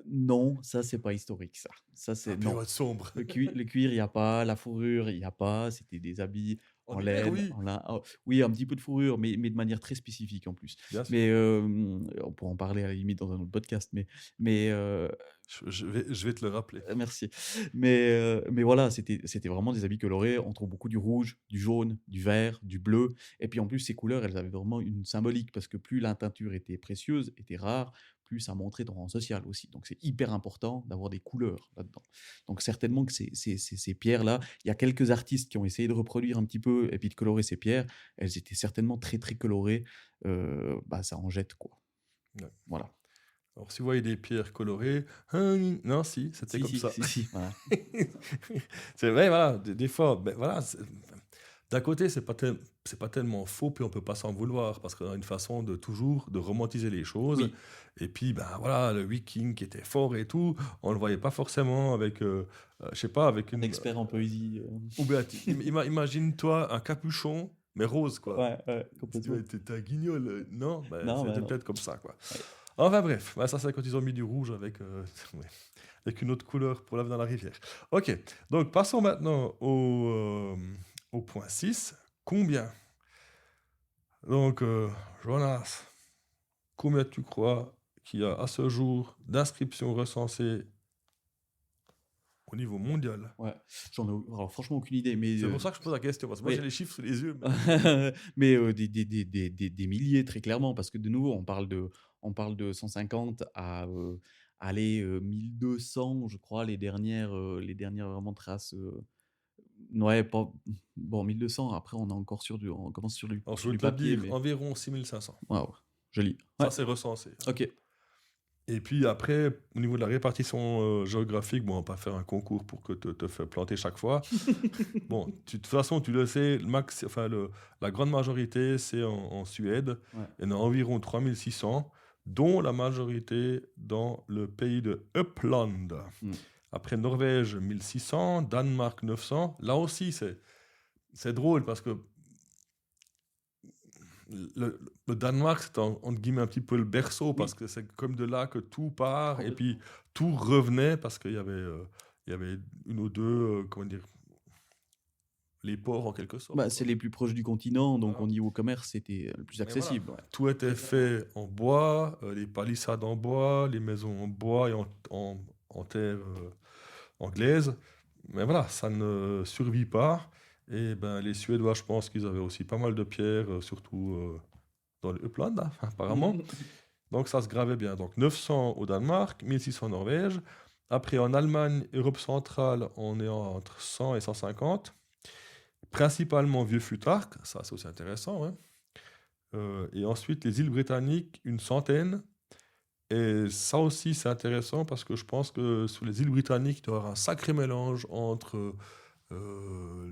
Non, ça, c'est pas historique, ça. Ça, c'est non. période sombre. Le cuir, il n'y a pas. La fourrure, il n'y a pas. C'était des habits en hiver, laine, oui. en lin. Oui, un petit peu de fourrure, mais de manière très spécifique en plus. Bien sûr. Mais on pourra en parler à la limite dans un autre podcast. Mais Je vais te le rappeler. merci. Mais voilà, c'était vraiment des habits colorés. On trouve beaucoup du rouge, du jaune, du vert, du bleu. Et puis en plus, ces couleurs, elles avaient vraiment une symbolique parce que plus la teinture était précieuse, était rare, plus ça montrait ton rang social aussi. Donc c'est hyper important d'avoir des couleurs là-dedans. Donc certainement que ces pierres-là, il y a quelques artistes qui ont essayé de reproduire un petit peu et puis de colorer ces pierres. Elles étaient certainement très très colorées. Ça en jette, quoi. Ouais. Voilà. Alors, si vous voyez des pierres colorées, non, si, c'était comme ça. Si, voilà. C'est vrai, voilà, des fois, voilà, D'un côté, c'est pas tellement faux, puis on peut pas s'en vouloir, parce qu'on a une façon de toujours de romantiser les choses. Oui, Et puis, ben voilà, le viking qui était fort et tout, on le voyait pas forcément avec, je sais pas, avec un une... expert en poésie. Ou bien, imagine-toi un capuchon, mais rose, quoi. Ouais, complètement. T'es un guignol, non? Ben, Non, c'était non. peut-être comme ça, quoi. Ouais. Enfin bref, ben, ça c'est quand ils ont mis du rouge avec, ouais, avec une autre couleur pour laver dans la rivière. Ok, donc passons maintenant au point 6. Combien? Donc, Jonas, combien tu crois qu'il y a à ce jour d'inscriptions recensées au niveau mondial? Ouais. J'en ai alors, franchement aucune idée, mais C'est pour ça que je pose la question, parce que moi oui. j'ai les chiffres sous les yeux. Mais... mais des milliers, très clairement, parce que de nouveau, on parle de 150 à aller 1200, je crois, les dernières vraiment traces. Ouais, pas, bon, 1200, après, on commence Alors je sur veux du te papier, dire mais environ 6500. waouh, joli. Ça Ouais, c'est recensé. ok. Et puis après, au niveau de la répartition géographique, bon, on va pas faire un concours pour que te fais planter chaque fois. Bon, de toute façon, tu le sais, la grande majorité, c'est en Suède. Ouais. Il y en a environ 3600, dont la majorité dans le pays de Uppland. Mm. Après Norvège, 1600, Danemark, 900. Là aussi, c'est drôle parce que le Danemark, c'est entre guillemets un petit peu le berceau, parce que c'est comme de là que tout part, et puis tout revenait parce qu'il y avait une ou deux, comment dire, les ports en quelque sorte. Bah, c'est les plus proches du continent, donc Voilà. au niveau commerce, c'était le plus Mais accessible. voilà, Ouais. tout était fait en bois, les palissades en bois, les maisons en bois et en terre anglaise. Mais voilà, ça ne survit pas. Et ben, les Suédois, je pense qu'ils avaient aussi pas mal de pierres, surtout dans le Uppland, hein, apparemment. Donc ça se gravait bien. Donc 900 au Danemark, 1600 en Norvège. Après, en Allemagne, Europe centrale, on est entre 100 et 150. Principalement vieux Futark, ça c'est aussi intéressant. Hein. Et ensuite, les îles britanniques, une centaine. Et ça aussi, c'est intéressant parce que je pense que sur les îles britanniques, il doit y avoir un sacré mélange entre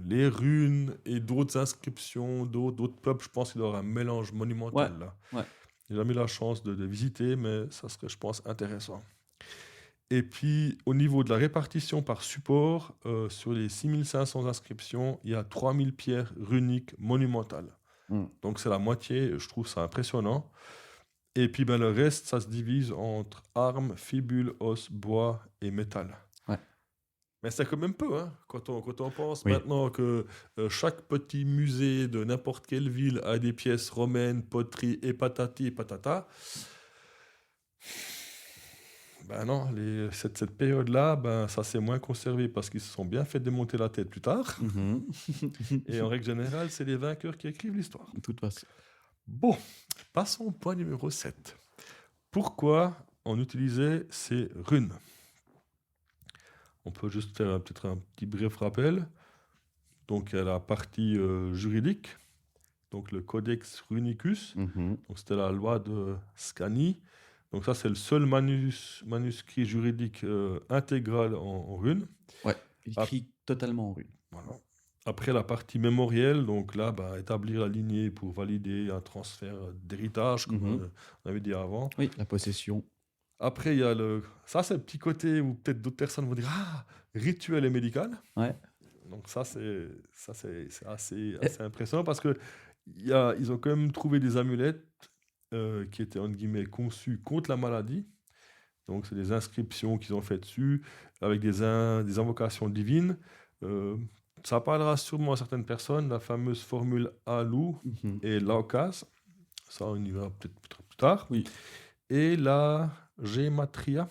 les runes et d'autres inscriptions, d'autres peuples. Je pense qu'il doit y avoir un mélange monumental Ouais, là. ouais. J'ai jamais eu la chance de visiter, mais ça serait, je pense, intéressant. Et puis, au niveau de la répartition par support, sur les 6500 inscriptions, il y a 3000 pierres runiques monumentales. Mm. Donc, c'est la moitié, je trouve ça impressionnant. Et puis, ben, le reste, ça se divise entre armes, fibules, os, bois et métal. Ouais. Mais c'est quand même peu, hein, quand on pense Oui. maintenant que chaque petit musée de n'importe quelle ville a des pièces romaines, poteries et patati et patata. Ben non, cette période-là, ben, ça s'est moins conservé parce qu'ils se sont bien fait démonter la tête plus tard. Mhm. Et en règle générale, c'est les vainqueurs qui écrivent l'histoire. De toute façon. Bon, passons au point numéro 7. Pourquoi on utilisait ces runes? On peut juste faire peut-être un petit bref rappel. Donc, il y a la partie juridique, donc le Codex Runicus. Mhm. Donc, c'était la loi de Scanie. Donc, ça, c'est le seul manuscrit juridique intégral en runes. Ouais, écrit totalement en rune. Voilà. Après, la partie mémorielle, donc là, bah, établir la lignée pour valider un transfert d'héritage, comme Mhm. on avait dit avant. Oui, la possession. Après, il y a ça, c'est le petit côté où peut-être d'autres personnes vont dire ah, rituel et médical. Ouais. Donc ça, c'est assez impressionnant parce que ils ont quand même trouvé des amulettes qui étaient entre guillemets conçues contre la maladie. Donc c'est des inscriptions qu'ils ont fait dessus avec des invocations divines. Ça parlera sûrement à certaines personnes, la fameuse formule Alou Mhm. et l'Aucas. Ça, on y verra peut-être plus tard. Oui. Et la gématria.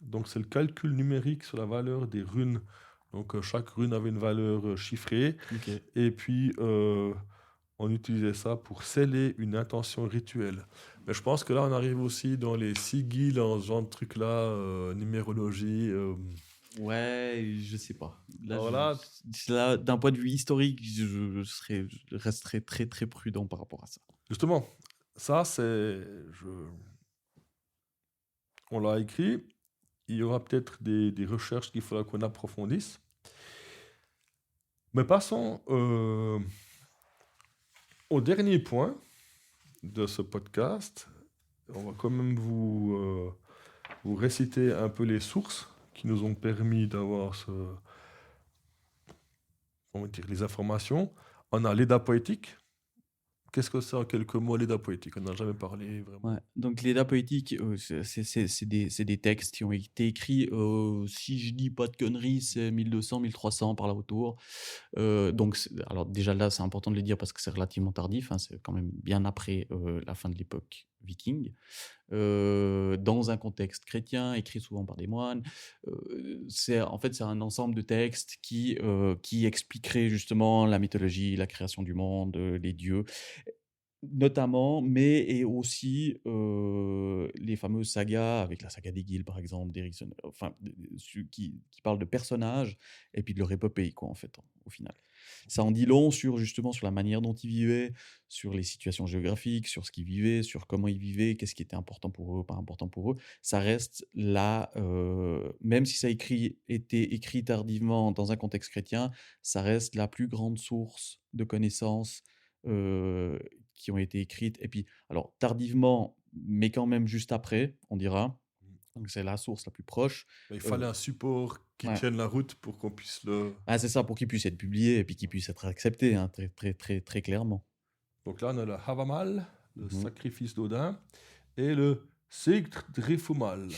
Donc c'est le calcul numérique sur la valeur des runes. Donc chaque rune avait une valeur chiffrée. Ok. Et puis on utilisait ça pour sceller une intention rituelle. Mais je pense que là on arrive aussi dans les sigils, dans ce genre de trucs-là, numérologie. Ouais, je sais pas. Là, Alors là, là, d'un point de vue historique, je resterai très très prudent par rapport à ça. justement, ça on l'a écrit. Il y aura peut-être des recherches qu'il faudra qu'on approfondisse. Mais passons Au dernier point de ce podcast, on va quand même vous réciter un peu les sources qui nous ont permis d'avoir on va dire, les informations. On a l'Eda poétique. Qu'est-ce que c'est en quelques mots, l'Eda poétique? On n'a jamais parlé vraiment. Ouais. Donc l'Eda poétique, c'est des textes qui ont été écrits, si je dis pas de conneries, c'est 1200-1300 par là autour. Donc alors déjà là, c'est important de le dire parce que c'est relativement tardif, hein, c'est quand même bien après la fin de l'époque viking. Dans un contexte chrétien, écrit souvent par des moines. C'est un ensemble de textes qui expliquerait justement la mythologie, la création du monde, les dieux, notamment, mais et aussi les fameuses sagas, avec la saga d'Egil par exemple, d'Ericsson, enfin, qui parlent de personnages et puis de leur épopée, quoi, en fait, au final. Ça en dit long justement sur la manière dont ils vivaient, sur les situations géographiques, sur ce qu'ils vivaient, sur comment ils vivaient, qu'est-ce qui était important pour eux, pas important pour eux. Ça reste là, même si ça a été écrit tardivement dans un contexte chrétien, ça reste la plus grande source de connaissances euh, qui ont été écrites. Et puis, alors, tardivement, mais quand même juste après, on dira. Donc, c'est la source la plus proche. Mais il fallait un support qui Ouais. tienne la route pour qu'on puisse le... Ah, c'est ça, pour qu'il puisse être publié et puis qu'il puisse être accepté, hein, très, très, très, très clairement. Donc là, on a le Havamal, le Mhm. sacrifice d'Odin, et le Sigdrifumal,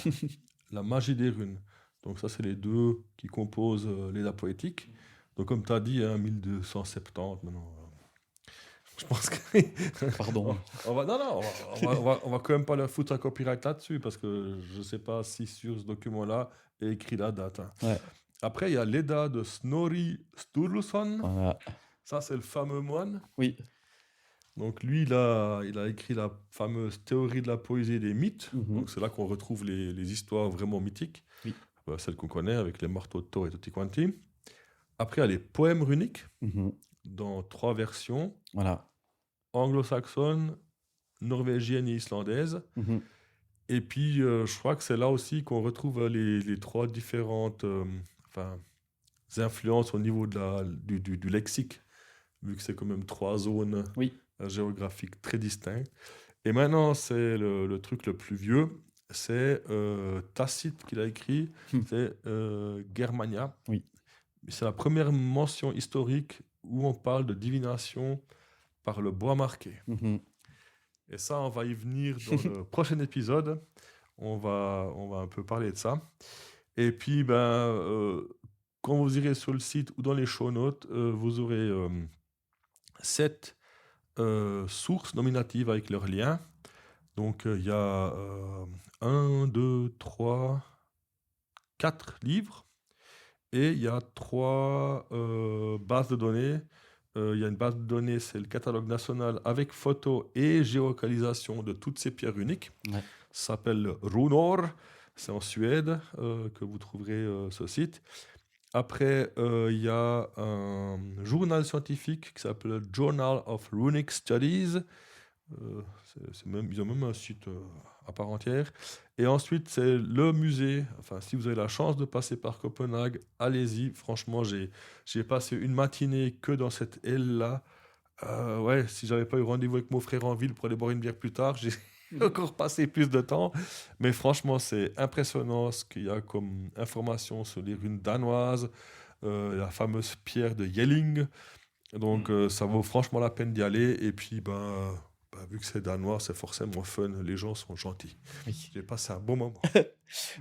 la magie des runes. Donc ça, c'est les deux qui composent l'Eda poétique. Donc comme tu as dit, hein, 1270 maintenant. Je pense que... Pardon. on va quand même pas leur foutre un copyright là-dessus, parce que je ne sais pas si sur ce document-là est écrit la date. Hein. Ouais. Après, il y a l'Eda de Snorri Sturluson. Voilà. Ça, c'est le fameux moine. Oui. Donc lui, il a écrit la fameuse théorie de la poésie et des mythes. Mhm. Donc c'est là qu'on retrouve les histoires vraiment mythiques. Oui. Celles qu'on connaît avec les marteaux de Thor et tutti quanti. Après, il y a les poèmes runiques Mhm. dans 3 versions, Voilà. anglo-saxonne, norvégienne et islandaise. Mhm. Et puis, je crois que c'est là aussi qu'on retrouve les 3 différentes influences au niveau du lexique, vu que c'est quand même 3 zones Oui. géographiques très distinctes. Et maintenant, c'est le truc le plus vieux, c'est Tacite qui l'a écrit, c'est Germania. Oui. C'est la première mention historique où on parle de divination par le bois marqué. Mhm. Et ça, on va y venir dans le prochain épisode. On va un peu parler de ça. Et puis, quand vous irez sur le site ou dans les show notes, vous aurez 7 sources nominatives avec leurs liens. Donc, il y a 1, 2, 3, 4 livres. Et il y a 3 bases de données. Il y a une base de données, c'est le catalogue national avec photos et géolocalisation de toutes ces pierres uniques. Ouais. Ça s'appelle Runor. C'est en Suède que vous trouverez ce site. Après, il y a un journal scientifique qui s'appelle Journal of Runic Studies. Ils ont même un site à part entière. Et ensuite, c'est le musée. Enfin, si vous avez la chance de passer par Copenhague, allez-y. Franchement, j'ai passé une matinée que dans cette aile-là. Ouais, si j'avais pas eu rendez-vous avec mon frère en ville pour aller boire une bière plus tard, j'ai encore passé plus de temps. Mais franchement, c'est impressionnant ce qu'il y a comme information sur les runes danoises, la fameuse pierre de Jelling. Donc, ça vaut franchement la peine d'y aller. Et puis, vu que c'est danois, c'est forcément fun. Les gens sont gentils. Oui. J'ai passé un bon moment.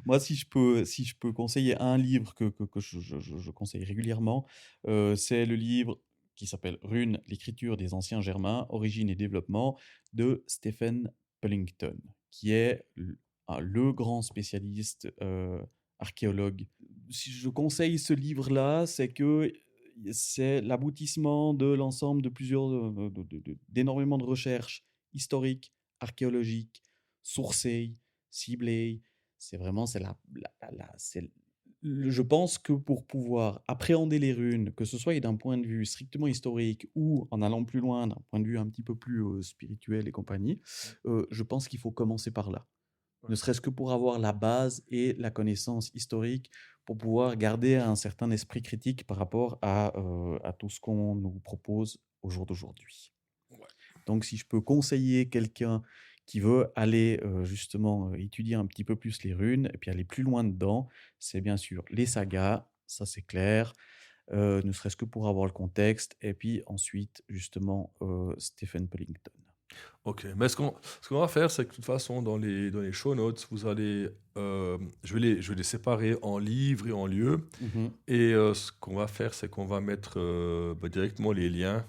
Moi, si je peux conseiller un livre que je conseille régulièrement, c'est le livre qui s'appelle Runes, l'écriture des anciens germains, origine et développement, de Stephen Pullington, qui est le grand spécialiste archéologue. Si je conseille ce livre-là, c'est que c'est l'aboutissement de l'ensemble de d'énormément de recherches historiques, archéologiques, sourcées, ciblées. C'est vraiment, je pense que pour pouvoir appréhender les runes, que ce soit d'un point de vue strictement historique ou en allant plus loin, d'un point de vue un petit peu plus spirituel et compagnie, je pense qu'il faut commencer par là. Ne serait-ce que pour avoir la base et la connaissance historique, pour pouvoir garder un certain esprit critique par rapport à tout ce qu'on nous propose au jour d'aujourd'hui. Ouais. Donc, si je peux conseiller quelqu'un qui veut aller justement étudier un petit peu plus les runes et puis aller plus loin dedans, c'est bien sûr les sagas, ça c'est clair, ne serait-ce que pour avoir le contexte, et puis ensuite justement Stephen Pullington. Ok, mais ce qu'on va faire, c'est que de toute façon, dans les show notes, vous allez, je vais les séparer en livres et en lieux. Mhm. Et ce qu'on va faire, c'est qu'on va mettre directement les liens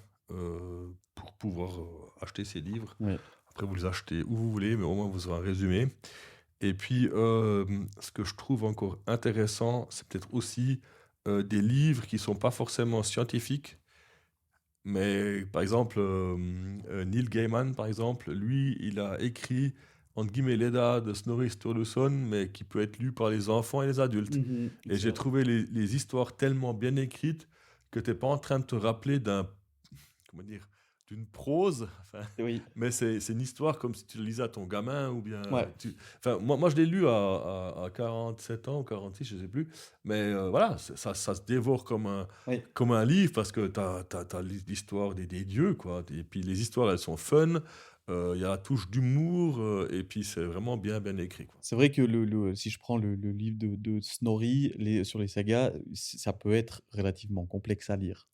pour pouvoir acheter ces livres. Ouais. Après, vous les achetez où vous voulez, mais au moins vous aurez un résumé. Et puis, ce que je trouve encore intéressant, c'est peut-être aussi des livres qui ne sont pas forcément scientifiques. Mais par exemple, Neil Gaiman, par exemple, lui, il a écrit, entre guillemets, l'Edda de Snorri Sturluson, mais qui peut être lu par les enfants et les adultes. Mhm. Et j'ai trouvé les histoires tellement bien écrites que tu n'es pas en train de te rappeler comment dire, d'une prose, enfin, Oui. mais c'est une histoire comme si tu le lisais à ton gamin ou bien... Ouais. Enfin, moi, je l'ai lu à 47 ans ou 46, je ne sais plus. Mais voilà, ça se dévore Oui. comme un livre parce que tu as l'histoire des dieux, quoi. Et puis les histoires, elles sont fun. Il y a la touche d'humour et puis c'est vraiment bien écrit, quoi. C'est vrai que si je prends le livre de Snorri sur les sagas, ça peut être relativement complexe à lire.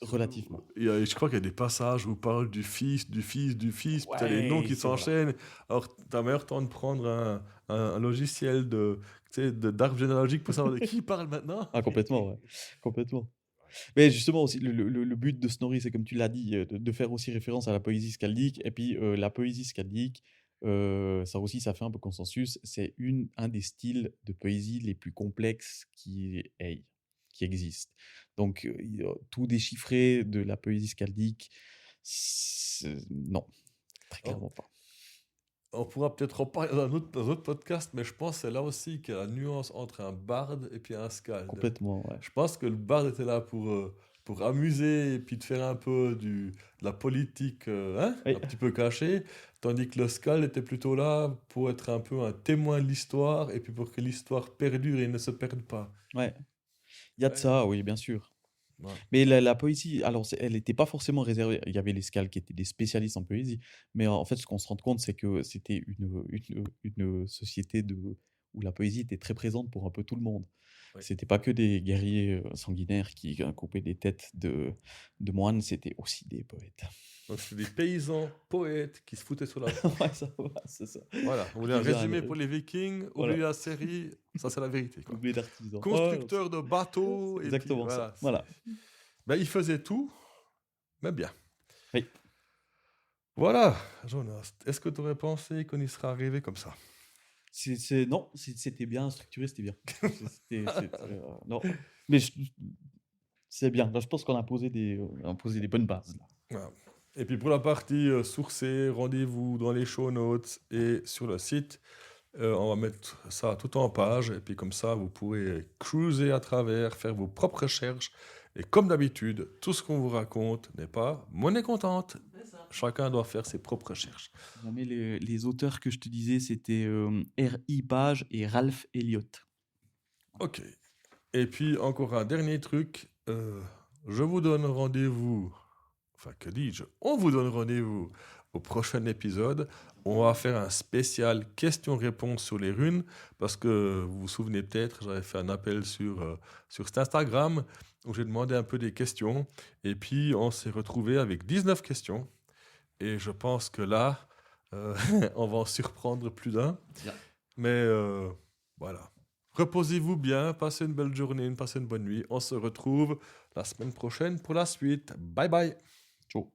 Relativement. Je crois qu'il y a des passages où on parle du fils, puis tu as les noms Ouais, qui c'est vrai. s'enchaînent. Alors, tu as meilleur temps de prendre un logiciel d'arbre généalogique pour savoir de qui il parle maintenant. Ah, complètement, ouais. Complètement. Mais justement aussi, le but de Snorri, c'est comme tu l'as dit, de faire aussi référence à la poésie skaldique. Et puis la poésie skaldique, ça aussi, ça fait un peu consensus. C'est un des styles de poésie les plus complexes qui existent. Donc, tout déchiffrer de la poésie skaldique, non, très clairement pas. On pourra peut-être en parler dans un autre podcast, mais je pense que c'est là aussi qu'il y a la nuance entre un barde et puis un skald. Complètement, ouais. Je pense que le barde était là pour amuser et puis de faire un peu de la politique Oui. un petit peu cachée, tandis que le skald était plutôt là pour être un peu un témoin de l'histoire et puis pour que l'histoire perdure et ne se perde pas. Ouais. Il y a de ça, oui, bien sûr. Ouais. Mais la poésie, alors elle n'était pas forcément réservée. Il y avait les Scals qui étaient des spécialistes en poésie, mais en fait, ce qu'on se rend compte, c'est que c'était une société où la poésie était très présente pour un peu tout le monde. Oui. C'était pas que des guerriers sanguinaires qui coupaient des têtes de moines, c'était aussi des poètes. Donc c'est des paysans poètes qui se foutaient sur la Ouais, c'est ça. Voilà, on voulait un Qui faisaient résumé pour les Vikings, Voilà. oubliez la série, ça c'est la vérité, quoi. Doublé d'artisans. Constructeur de bateaux. Ouais, et exactement puis, ça. Voilà. Ben, il faisait tout, mais bien. Oui. Voilà, Jonas, est-ce que tu aurais pensé qu'on y serait arrivé comme ça? Non, c'était bien structuré, c'était bien. Non, mais c'est bien. Là, je pense qu'on a posé des bonnes bases là. Voilà. Et puis pour la partie sourcée, rendez-vous dans les show notes et sur le site. On va mettre ça tout en page et puis comme ça, vous pourrez cruiser à travers, faire vos propres recherches. Et comme d'habitude, tout ce qu'on vous raconte n'est pas monnaie comptante. Chacun doit faire ses propres recherches. Mais les auteurs que je te disais, c'était R.I. Page et Ralph Elliott. Ok. Et puis encore un dernier truc. Je vous donne rendez-vous. Enfin, que dis-je? On vous donne rendez-vous au prochain épisode. On va faire un spécial questions-réponses sur les runes. Parce que vous vous souvenez peut-être, j'avais fait un appel sur cet Instagram où j'ai demandé un peu des questions. Et puis, on s'est retrouvé avec 19 questions. Et je pense que là, on va en surprendre plus d'un. Bien. Mais voilà. Reposez-vous bien, passez une belle journée, passez une bonne nuit. On se retrouve la semaine prochaine pour la suite. Bye bye. Ciao.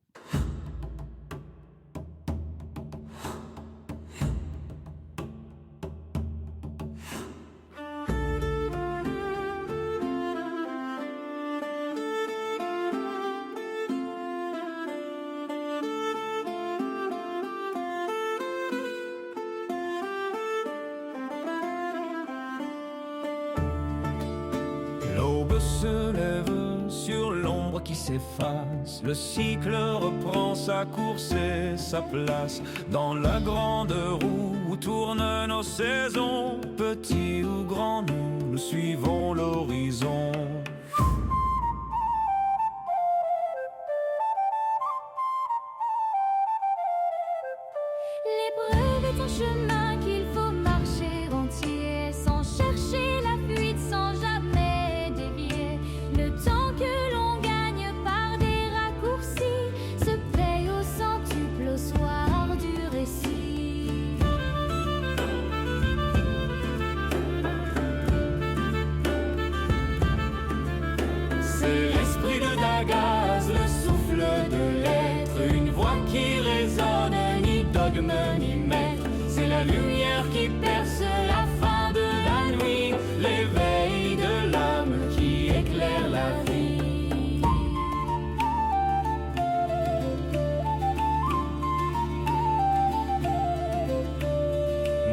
L'aube se lève sur l'ombre qui s'efface. Le cycle reprend sa course et sa place. Dans la grande roue où tournent nos saisons, petits ou grands, nous suivons l'horizon. berce la fin de la nuit, l'éveil de l'âme qui éclaire la vie.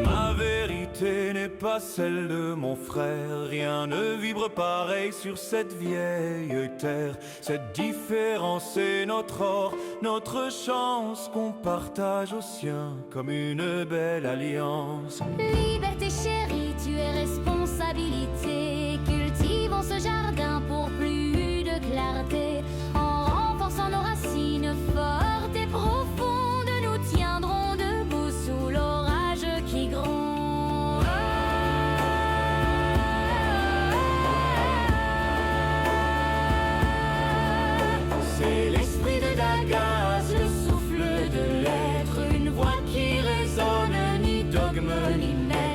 Ma vérité n'est pas celle de mon frère, rien ne vibre pareil sur cette vieille terre. Cette différence est notre or, notre chance qu'on partage au sien comme une belle alliance. Liberté chérie, tu es responsabilité. Cultivons ce jardin pour plus de clarté. En renforçant nos racines fortes et profondes, nous tiendrons debout sous l'orage qui gronde. C'est l'esprit de Dagas, le souffle de l'être, une voix qui résonne, ni dogme ni maître.